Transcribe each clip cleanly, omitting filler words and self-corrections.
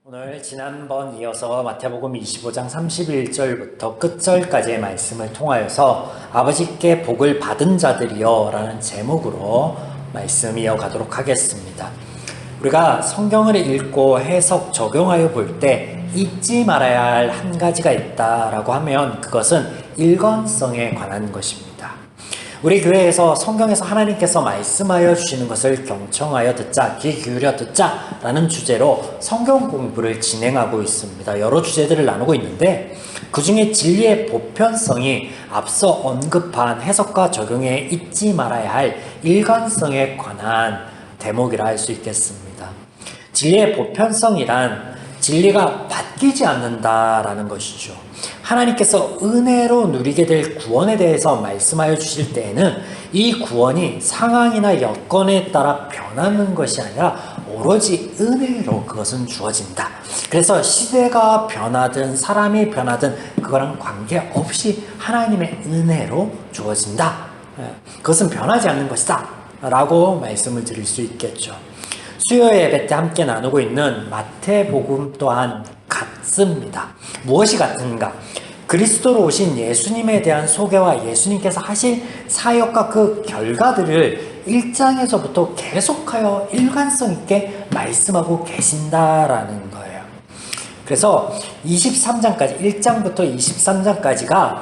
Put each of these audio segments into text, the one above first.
오늘 지난번 이어서 마태복음 25장 31절부터 끝절까지의 말씀을 통하여서 아버지께 복을 받은 자들이여 라는 제목으로 말씀 이어가도록 하겠습니다. 우리가 성경을 읽고 해석, 적용하여 볼 때 잊지 말아야 할 한 가지가 있다라고 하면 그것은 일관성에 관한 것입니다. 우리 교회에서 성경에서 하나님께서 말씀하여 주시는 것을 경청하여 듣자, 귀 기울여 듣자 라는 주제로 성경 공부를 진행하고 있습니다. 여러 주제들을 나누고 있는데 그 중에 진리의 보편성이 앞서 언급한 해석과 적용에 잊지 말아야 할 일관성에 관한 대목이라 할 수 있겠습니다. 진리의 보편성이란 진리가 바뀌지 않는다라는 것이죠. 하나님께서 은혜로 누리게 될 구원에 대해서 말씀하여 주실 때에는 이 구원이 상황이나 여건에 따라 변하는 것이 아니라 오로지 은혜로 그것은 주어진다. 그래서 시대가 변하든 사람이 변하든 그거랑 관계없이 하나님의 은혜로 주어진다. 그것은 변하지 않는 것이다 라고 말씀을 드릴 수 있겠죠. 수요 예배 때 함께 나누고 있는 마태복음 또한 같습니다. 무엇이 같은가? 그리스도로 오신 예수님에 대한 소개와 예수님께서 하실 사역과 그 결과들을 1장에서부터 계속하여 일관성 있게 말씀하고 계신다라는 거예요. 그래서 23장까지, 1장부터 23장까지가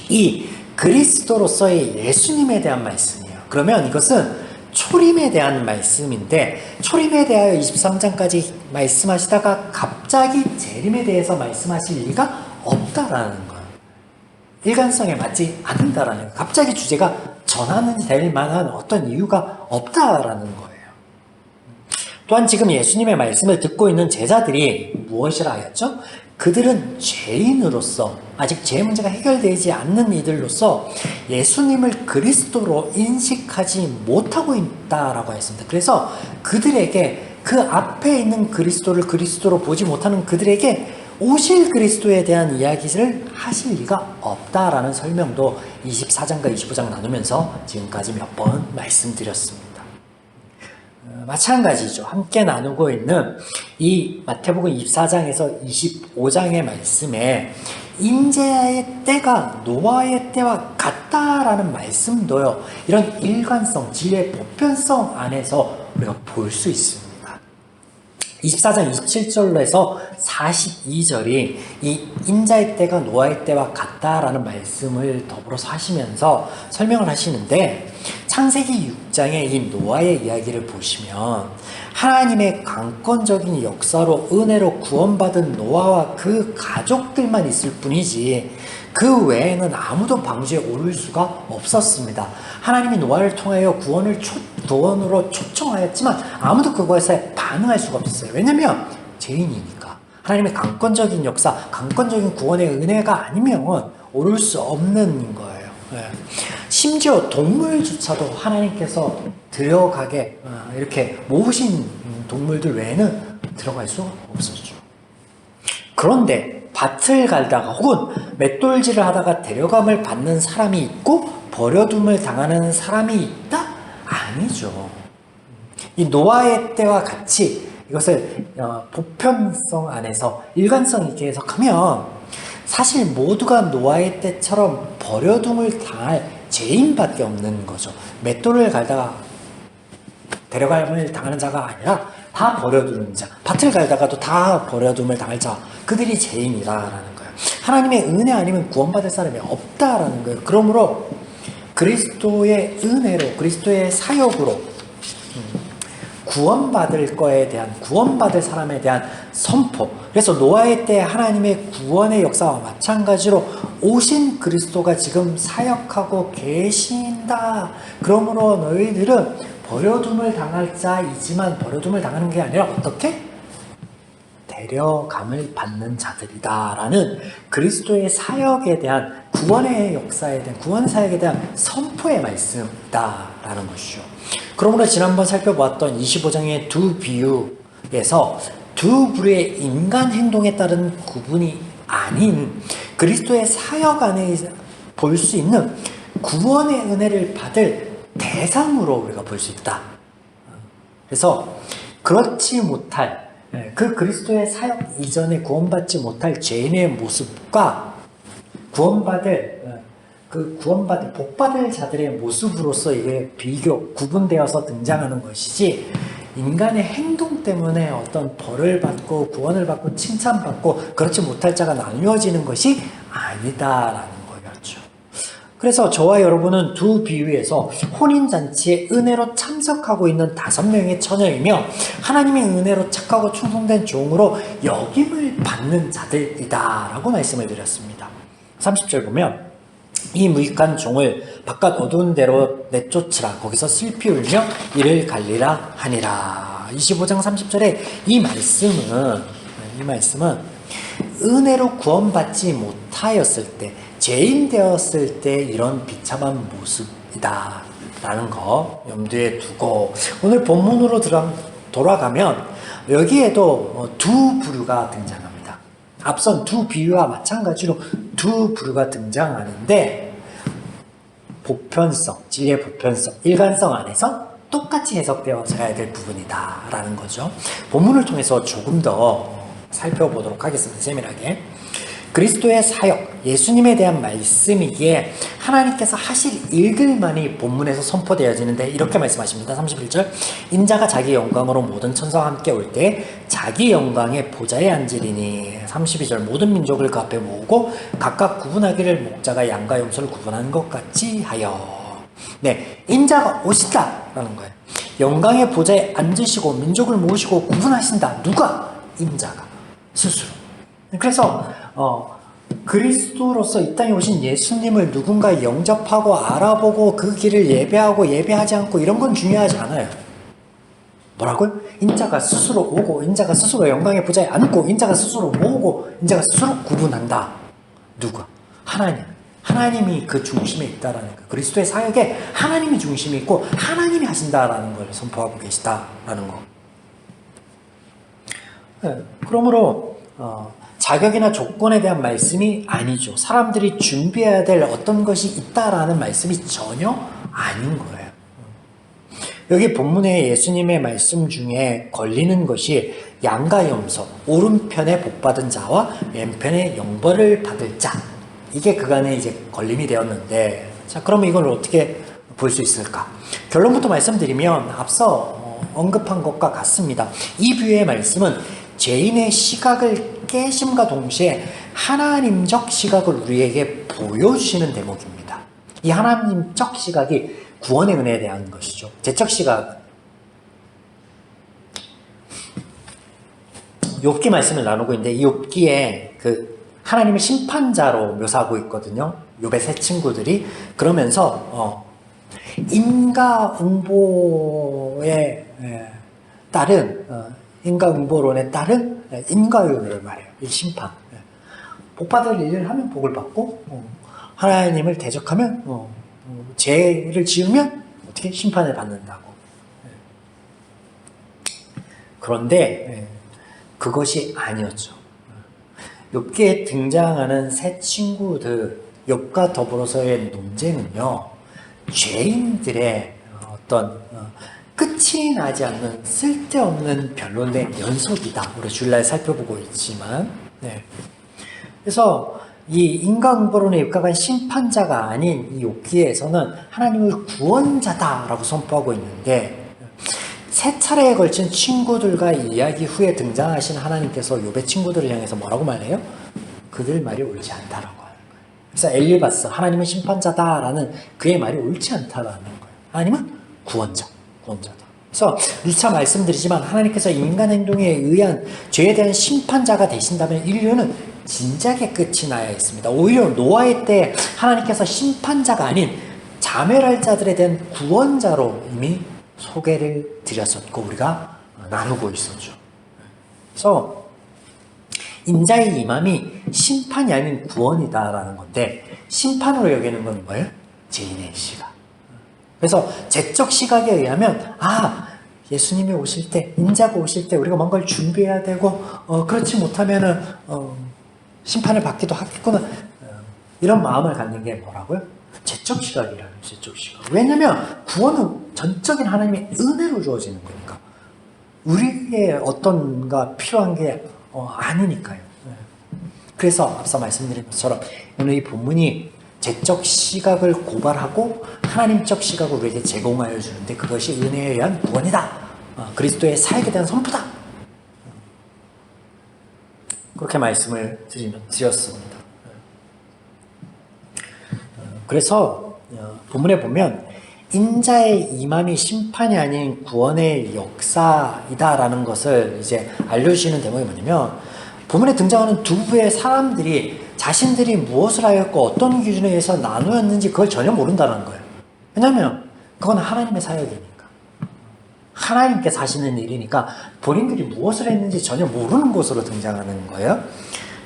이 그리스도로서의 예수님에 대한 말씀이에요. 그러면 이것은 초림에 대한 말씀인데 초림에 대하여 23장까지 말씀하시다가 갑자기 재림에 대해서 말씀하실 리가 없다라는 거예요. 일관성에 맞지 않는다라는 거예요. 갑자기 주제가 전환이 될 만한 어떤 이유가 없다라는 거예요. 또한 지금 예수님의 말씀을 듣고 있는 제자들이 무엇이라 하였죠? 그들은 죄인으로서 아직 죄 문제가 해결되지 않는 이들로서 예수님을 그리스도로 인식하지 못하고 있다라고 했습니다. 그래서 그들에게 그 앞에 있는 그리스도를 그리스도로 보지 못하는 그들에게 오실 그리스도에 대한 이야기를 하실 리가 없다라는 설명도 24장과 25장 나누면서 지금까지 몇 번 말씀드렸습니다. 마찬가지죠. 함께 나누고 있는 이 마태복음 24장에서 25장의 말씀에 인자의 때가 노아의 때와 같다라는 말씀도요. 이런 일관성, 진리의 보편성 안에서 우리가 볼 수 있습니다. 24장 27절로 해서 42절이 이 인자의 때가 노아의 때와 같다라는 말씀을 더불어서 하시면서 설명을 하시는데 창세기 6장의 이 노아의 이야기를 보시면 하나님의 강권적인 역사로 은혜로 구원받은 노아와 그 가족들만 있을 뿐이지 그 외에는 아무도 방주에 오를 수가 없었습니다. 하나님이 노아를 통하여 구원으로 초청하였지만 아무도 그것에 반응할 수가 없었어요. 왜냐하면 죄인이니까. 하나님의 강권적인 역사, 강권적인 구원의 은혜가 아니면 오를 수 없는 거예요. 심지어 동물조차도 하나님께서 들어가게 이렇게 모으신 동물들 외에는 들어갈 수가 없었죠. 그런데 밭을 갈다가 혹은 맷돌질을 하다가 데려감을 받는 사람이 있고 버려둠을 당하는 사람이 있다? 아니죠. 이 노아의 때와 같이 이것을 보편성 안에서 일관성 있게 해석하면 사실 모두가 노아의 때처럼 버려둠을 당할 죄인밖에 없는 거죠. 맷돌을 갈다가 데려감을 당하는 자가 아니라 다 버려두는 자, 밭을 갈다가도 다 버려둠을 당할 자, 그들이 죄인이라는 거예요. 하나님의 은혜 아니면 구원받을 사람이 없다라는 거예요. 그러므로 그리스도의 은혜로, 그리스도의 사역으로 구원받을 거에 대한, 구원받을 사람에 대한 선포. 그래서 노아의 때 하나님의 구원의 역사와 마찬가지로 오신 그리스도가 지금 사역하고 계신다. 그러므로 너희들은 버려둠을 당할 자이지만 버려둠을 당하는 게 아니라 어떻게? 데려감을 받는 자들이다 라는 그리스도의 사역에 대한 구원의 역사에 대한 구원의 사역에 대한 선포의 말씀이다 라는 것이죠. 그러므로 지난번 살펴보았던 25장의 두 비유에서 두 부류의 인간 행동에 따른 구분이 아닌 그리스도의 사역 안에 볼 수 있는 구원의 은혜를 받을 대상으로 우리가 볼 수 있다. 그래서 그렇지 못할 그 그리스도의 사역 이전에 구원받지 못할 죄인의 모습과 구원받을 복받을 자들의 모습으로서 이게 구분되어서 등장하는 것이지, 인간의 행동 때문에 어떤 벌을 받고 구원을 받고 칭찬받고 그렇지 못할 자가 나뉘어지는 것이 아니다라는 거였죠. 그래서 저와 여러분은 두 비유에서 혼인잔치에 은혜로 참석하고 있는 5명의 처녀이며 하나님의 은혜로 착하고 충성된 종으로 여김을 받는 자들이다 라고 말씀을 드렸습니다. 30절 보면 이 무익한 종을 바깥 어두운 데로 내쫓으라. 거기서 슬피 울며 이를 갈리라 하니라. 25장 30절에 이 말씀은 은혜로 구원받지 못하였을 때, 죄인 되었을 때 이런 비참한 모습이다 라는 거 염두에 두고, 오늘 본문으로 돌아가면 여기에도 두 부류가 등장합니다. 앞선 두 비유와 마찬가지로 두 부류가 등장하는데, 진리의 보편성, 일관성 안에서 똑같이 해석되어져야 될 부분이다 라는 거죠. 본문을 통해서 조금 더 살펴보도록 하겠습니다. 세밀하게. 그리스도의 사역, 예수님에 대한 말씀이기에 하나님께서 하실 일들만이 본문에서 선포되어지는데 이렇게 말씀하십니다. 31절, 인자가 자기 영광으로 모든 천사와 함께 올 때 자기 영광의 보좌에 앉으리니. 32절, 모든 민족을 그 앞에 모으고 각각 구분하기를 목자가 양과 염소를 구분하는 것 같이 하여. 네, 인자가 오시다라는 거예요. 영광의 보좌에 앉으시고 민족을 모으시고 구분하신다. 누가? 인자가 스스로. 그래서 그리스도로서 이 땅에 오신 예수님을 누군가 영접하고 알아보고 그 길을 예배하고 예배하지 않고 이런 건 중요하지 않아요. 뭐라고요? 인자가 스스로 오고, 인자가 스스로 영광의 보좌에 앉고, 인자가 스스로 모으고, 인자가 스스로 구분한다. 누가? 하나님이 그 중심에 있다라는 거. 그리스도의 사역에 하나님이 중심이 있고 하나님이 하신다라는 걸 선포하고 계시다라는 거. 그러므로 자격이나 조건에 대한 말씀이 아니죠. 사람들이 준비해야 될 어떤 것이 있다라는 말씀이 전혀 아닌 거예요. 여기 본문의 예수님의 말씀 중에 걸리는 것이 양과 염소, 오른편에 복받은 자와 왼편에 영벌을 받을 자. 이게 그간에 이제 걸림이 되었는데, 자, 그러면 이걸 어떻게 볼 수 있을까? 결론부터 말씀드리면 앞서 언급한 것과 같습니다. 이 비유의 말씀은 죄인의 시각을 깨심과 동시에 하나님적 시각을 우리에게 보여주시는 대목입니다. 이 하나님적 시각이 구원의 은혜에 대한 것이죠. 죄적 시각, 욥기 말씀을 나누고 있는데 이 욥기에 그 하나님을 심판자로 묘사하고 있거든요. 욥의 세 친구들이. 그러면서 인과응보에 따른 인과응보론에 따른 인과윤을 말해요. 이 심판. 복받을 일을 하면 복을 받고 하나님을 대적하면 죄를 지으면 어떻게 심판을 받는다고. 그런데 그것이 아니었죠. 욥기에 등장하는 세 친구들, 욥과 더불어서의 논쟁은요, 죄인들의 어떤 끝이 나지 않는 쓸데없는 변론의 연속이다. 우리 주일날 살펴보고 있지만, 그래서 이 인과응보론에 입각한 심판자가 아닌 이 욥기에서는 하나님을 구원자다라고 선포하고 있는데, 세 차례에 걸친 친구들과 이야기 후에 등장하신 하나님께서 욥의 친구들을 향해서 뭐라고 말해요? 그들 말이 옳지 않다라고 하는 거예요. 그래서 엘리바스, 하나님은 심판자다라는 그의 말이 옳지 않다라는 거예요. 하나님은 구원자다. 그래서 누차 말씀드리지만 하나님께서 인간 행동에 의한 죄에 대한 심판자가 되신다면 인류는 진작에 끝이 나야 했습니다. 오히려 노아의 때 하나님께서 심판자가 아닌 자멸할 자들에 대한 구원자로 이미 소개를 드렸었고 우리가 나누고 있었죠. 그래서 인자의 임함이 심판이 아닌 구원이다라는 건데, 심판으로 여기는 건 뭐예요? 죄인의 시각. 그래서 죄적 시각에 의하면 예수님이 오실 때, 인자가 오실 때 우리가 뭔가를 준비해야 되고 그렇지 못하면은 심판을 받기도 하겠구나, 이런 마음을 갖는 게 뭐라고요? 죄적 시각이라는 죄적 시각. 왜냐면 구원은 전적인 하나님의 은혜로 주어지는 거니까. 우리의 어떤가 필요한 게 아니니까요. 그래서 앞서 말씀드린 것처럼 오늘 이 본문이 죄적 시각을 고발하고 하나님적 시각을 우리에게 제공하여 주는데 그것이 은혜에 의한 구원이다. 그리스도의 사역에 대한 선포다. 그렇게 말씀을 드렸습니다. 그래서 본문에 보면 인자의 임함이 심판이 아닌 구원의 역사이다라는 것을 이제 알려주시는 대목이 뭐냐면 본문에 등장하는 두 부의 사람들이 자신들이 무엇을 하였고 어떤 기준에 의해서 나누었는지 그걸 전혀 모른다는 거예요. 왜냐하면 그건 하나님의 사역이니까. 하나님께서 하시는 일이니까 본인들이 무엇을 했는지 전혀 모르는 것으로 등장하는 거예요.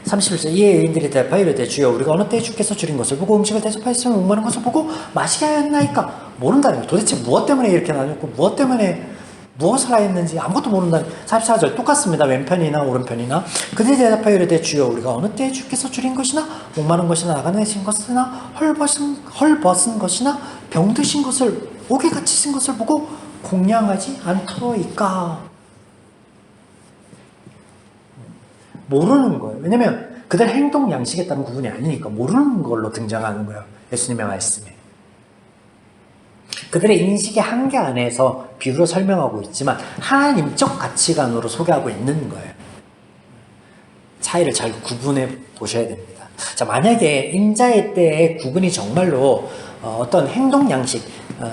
31절 이에 의인들이 대답하여 이르되 주여 우리가 어느 때에 주께서 줄인 것을 보고 음식을 대접하였으면 목마른 것을 보고 마시게 하였나이까. 모른다는 거예요. 도대체 무엇 때문에 이렇게 나눴고 무엇 때문에 무엇을 하였는지 아무것도 모른다는 34절 똑같습니다. 왼편이나 오른편이나 그들이 대답하여 이르되 주여 우리가 어느 때에 주께서 줄인 것이나 목마른 것이나 나가내신 것이나 헐벗은 것이나 병드신 것을 옥에 갇히신 것을 보고 공양하지 않도이까. 모르는 거예요. 왜냐면 그들 행동 양식에 따른 구분이 아니니까 모르는 걸로 등장하는 거예요. 예수님의 말씀에. 그들의 인식의 한계 안에서 비유로 설명하고 있지만 하나님적 가치관으로 소개하고 있는 거예요. 차이를 잘 구분해 보셔야 됩니다. 자, 만약에 인자의 때의 구분이 정말로 어떤 행동 양식,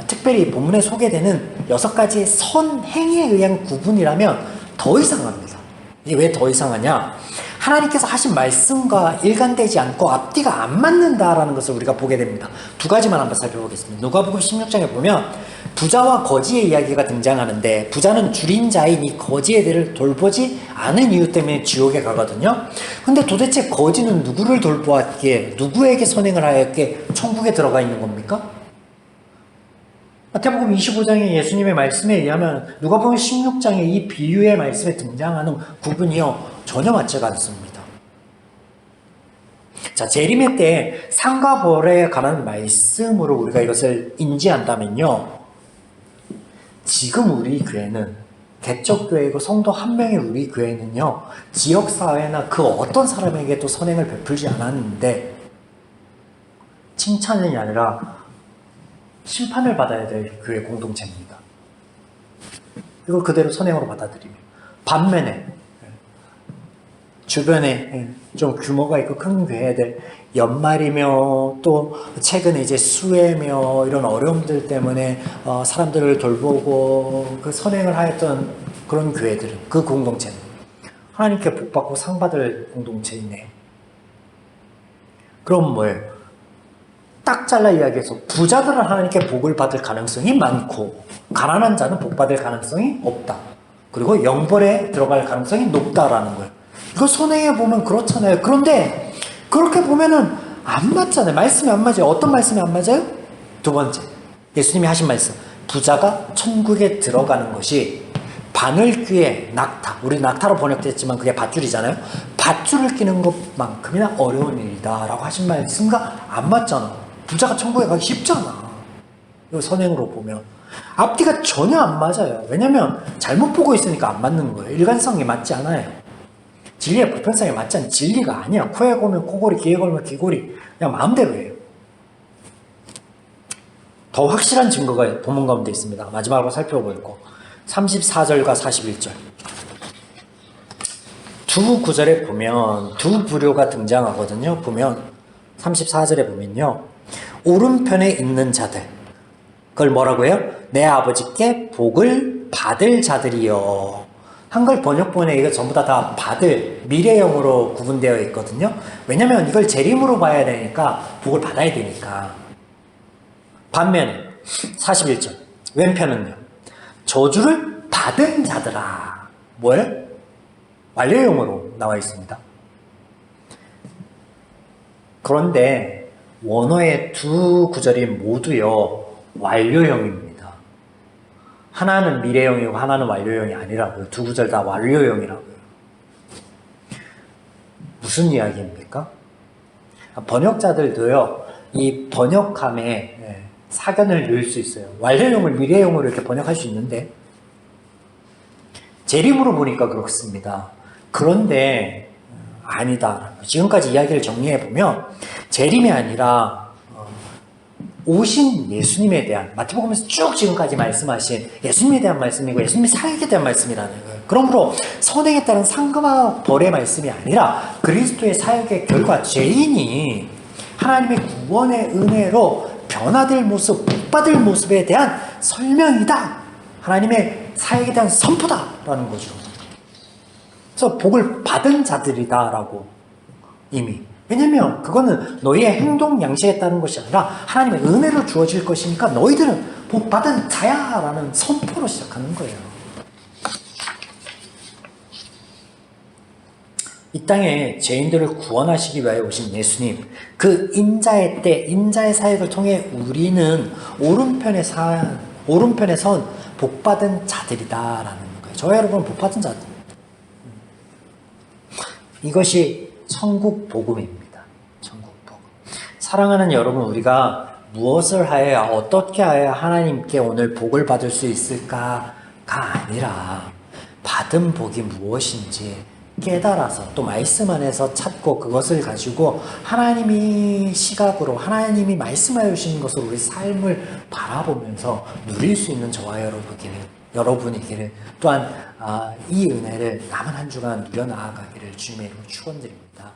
특별히 본문에 소개되는 6가지의 선행에 의한 구분이라면 더 이상합니다. 이게 왜 더 이상하냐? 하나님께서 하신 말씀과 일관되지 않고 앞뒤가 안 맞는다라는 것을 우리가 보게 됩니다. 두 가지만 한번 살펴보겠습니다. 누가복음 16장에 보면 부자와 거지의 이야기가 등장하는데 부자는 줄인 자인 이 거지의 대를 돌보지 않은 이유 때문에 지옥에 가거든요. 근데 도대체 거지는 누구를 돌보았기에 누구에게 선행을 하였기에 천국에 들어가 있는 겁니까? 마태복음 25장의 예수님의 말씀에 의하면 누가복음 16장의 이 비유의 말씀에 등장하는 구분이요 전혀 맞지가 않습니다. 자, 재림의 때 상과 벌에 관한 말씀으로 우리가 이것을 인지한다면요, 지금 우리 교회는 개척교회이고 성도 한 명의 우리 교회는요 지역사회나 그 어떤 사람에게도 선행을 베풀지 않았는데 칭찬이 아니라 심판을 받아야 될 교회 공동체입니다. 이걸 그대로 선행으로 받아들이며 반면에 주변에 좀 규모가 있고 큰 교회들 연말이며 또 최근에 이제 수해며 이런 어려움들 때문에 사람들을 돌보고 그 선행을 하였던 그런 교회들은 그 공동체는 하나님께 복받고 상받을 공동체이네. 그럼 뭐예요? 딱 잘라 이야기해서 부자들은 하나님께 복을 받을 가능성이 많고 가난한 자는 복 받을 가능성이 없다. 그리고 영벌에 들어갈 가능성이 높다라는 거예요. 이거 선행해 보면 그렇잖아요. 그런데 그렇게 보면은 안 맞잖아요. 말씀이 안 맞아요. 어떤 말씀이 안 맞아요? 두 번째, 예수님이 하신 말씀. 부자가 천국에 들어가는 것이 바늘귀에 낙타, 우리 낙타로 번역됐지만 그게 밧줄이잖아요. 밧줄을 끼는 것만큼이나 어려운 일이다 라고 하신 말씀과 안 맞잖아. 부자가 천국에 가기 쉽잖아. 이거 선행으로 보면 앞뒤가 전혀 안 맞아요. 왜냐면 잘못 보고 있으니까 안 맞는 거예요. 일관성이 맞지 않아요. 진리의 보편성에 맞지 않는 진리가 아니야. 코에 걸면 코골이, 귀에 걸면 귀골이, 그냥 마음대로 해요. 더 확실한 증거가 본문 가운데 있습니다. 마지막으로 살펴볼 거 34절과 41절 두 구절에 보면 두 부류가 등장하거든요. 보면 34절에 보면요, 오른편에 있는 자들, 그걸 뭐라고 해요? 내 아버지께 복을 받을 자들이요. 한글 번역본에 이거 전부 다 받을, 미래형으로 구분되어 있거든요. 왜냐면 이걸 재림으로 봐야 되니까 복을 받아야 되니까. 반면에 41절 왼편은요, 저주를 받은 자들아. 뭐예요? 완료형으로 나와 있습니다. 그런데 원어의 두 구절이 모두요 완료형입니다. 하나는 미래형이고 하나는 완료형이 아니라고요. 두 구절 다 완료형이라고요. 무슨 이야기입니까? 번역자들도요 이 번역함에 사견을 넣을 수 있어요. 완료형을 미래형으로 이렇게 번역할 수 있는데 재림으로 보니까 그렇습니다. 그런데 아니다. 지금까지 이야기를 정리해 보면 재림이 아니라 오신 예수님에 대한, 마태복음에서 쭉 지금까지 말씀하신 예수님에 대한 말씀이고 예수님의 사역에 대한 말씀이라는 거예요. 그러므로 선행에 따른 상급과 벌의 말씀이 아니라 그리스도의 사역의 결과, 죄인이 하나님의 구원의 은혜로 변화될 모습, 복받을 모습에 대한 설명이다. 하나님의 사역에 대한 선포다라는 거죠. 그래서 복을 받은 자들이다라고 이미. 왜냐면 그거는 너희의 행동 양식에 따른 것이 아니라 하나님의 은혜로 주어질 것이니까 너희들은 복 받은 자야라는 선포로 시작하는 거예요. 이 땅에 죄인들을 구원하시기 위하여 오신 예수님, 그 인자의 때, 인자의 사역을 통해 우리는 오른편에 선 복받은 자들이다라는 거예요. 저와 여러분은 복받은 자들. 이것이 천국 복음입니다. 천국 복음. 사랑하는 여러분, 우리가 무엇을 하여야, 어떻게 하여야 하나님께 오늘 복을 받을 수 있을까가 아니라 받은 복이 무엇인지 깨달아서 또 말씀 안에서 찾고 그것을 가지고 하나님이 시각으로, 하나님이 말씀하여 주시는 것으로 우리 삶을 바라보면서 누릴 수 있는 저와 여러분이기를 또한 이 은혜를 남은 한 주간 누려 나아가기를 주님의 이름으로 축원드립니다.